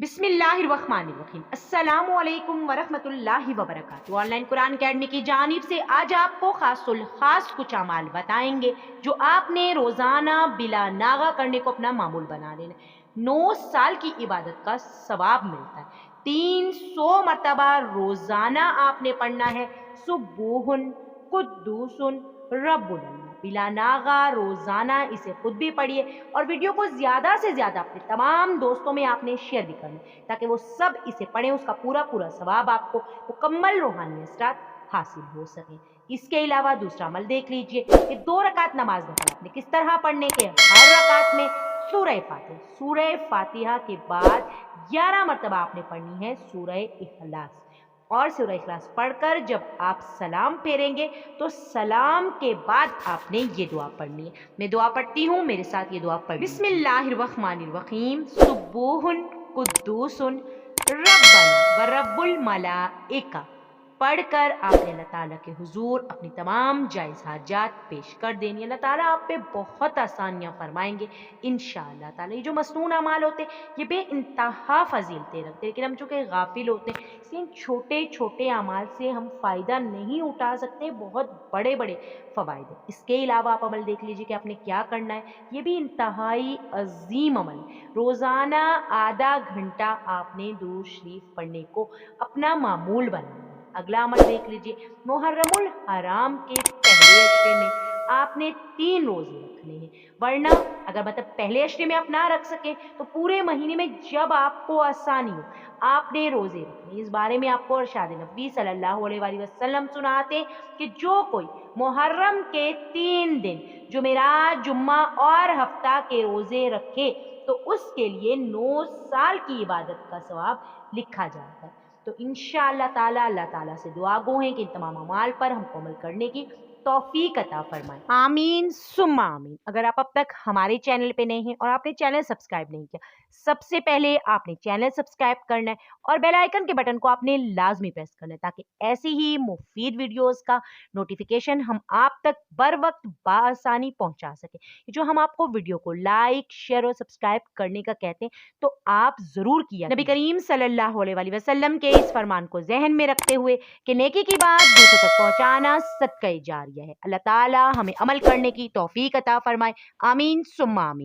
बिस्मिल्लाहिर्रहमानिर्रहीम। अस्सलामु अलैकुम वरहमतुल्लाहि वबरकातुहू। ऑनलाइन कुरान अकेडमी की जानिब से आज आपको खासुल खास कुछ अमाल बताएंगे जो आपने रोज़ाना बिला नागा करने को अपना मामूल बना लेना। 9 साल की इबादत का सवाब मिलता है। 300 मरतबा रोज़ाना आपने पढ़ना है सुबूहुन कुद्दूसुन रब्बुल अला। बिला नागा रोज़ाना इसे खुद भी पढ़िए और वीडियो को ज़्यादा से ज़्यादा अपने तमाम दोस्तों में आपने शेयर भी करना है ताकि वो सब इसे पढ़ें, उसका पूरा पूरा सवाब आपको मुकम्मल रूहानी असरात हासिल हो सके। इसके अलावा दूसरा अमल देख लीजिए कि 2 रकात नमाज नफल आपने किस तरह पढ़ने के। हर रकात में सूरह फातिहा के बाद 11 मरतबा आपने पढ़नी है सूरह इखलास। और सूरह इखलास पढ़कर जब आप सलाम फेरेंगे तो सलाम के बाद आपने ये दुआ पढ़नी है। मैं दुआ पढ़ती हूँ, मेरे साथ ये दुआ पढ़। बिस्मिल्लाहिर्रहमानिर्रहीम। सुबूहुन कुद्दूसुन रब्बना व रब्बुल मलाइका पढ़कर आपने अल्लाह ताला के हुजूर अपनी तमाम जायज़ हाजात पेश कर देनी। अल्लाह ताला आप पे बहुत आसानियाँ फरमाएंगे इंशाअल्लाह ताला। ये जो मसनून अमाल होते हैं ये बे इंतहा फजीलतें रखते हैं, लेकिन हम चूँकि गाफिल होते हैं इसलिए इन छोटे छोटे अमाल से हम फ़ायदा नहीं उठा सकते, बहुत बड़े बड़े फ़वाइद हैं। इसके अलावा आप अमल देख लीजिए कि आपने क्या करना है, ये भी इंतहाई अजीम अमल। रोज़ाना आधा घंटा आपने दुरूद शरीफ पढ़ने को अपना मामूल बनाना है। अगला अमल देख लीजिए, मुहर्रमुल हराम के पहले अशरे में आपने 3 रोजे रखने हैं, वरना अगर मतलब पहले अशरे में आप ना रख सके तो पूरे महीने में जब आपको आसानी हो आपने रोजे रखने। इस बारे में आपको इरशाद नबी सल्लल्लाहु अलैहि वसल्लम सुनाते कि जो कोई मुहर्रम के 3 दिन जुमेरात, जुम्मा और हफ्ता के रोजे रखे तो उसके लिए 9 साल की इबादत का सवाब लिखा जाता है। तो इंशाअल्लाह ताला अल्लाह ताला से दुआ गो हैं कि इन तमाम अमाल पर हमको अमल करने की तौफीक अता फरमाए। आमीन सुम्मा आमीन। अगर आप अब तक हमारे चैनल पे नए हैं और आपने चैनल सब्सक्राइब नहीं किया, सबसे पहले आपने चैनल सब्सक्राइब करना है और बेल आइकन के बटन को आपने लाजमी प्रेस करना है ताकि ऐसी ही मुफीद वीडियोस का नोटिफिकेशन हम आप तक बर वक्त बासानी पहुंचा सके। जो हम आपको वीडियो को लाइक, शेयर और सब्सक्राइब करने का कहते हैं तो आप जरूर किया। नबी करीम सल्लल्लाहु अलैहि वसल्लम के इस फरमान को जहन में रखते हुए कि नेकी की बात दूसरों तक पहुंचाना सदका जारिया है। अल्लाह ताला हमें अमल करने की तौफीक अता फरमाए। आमीन सुम्मा आमीन।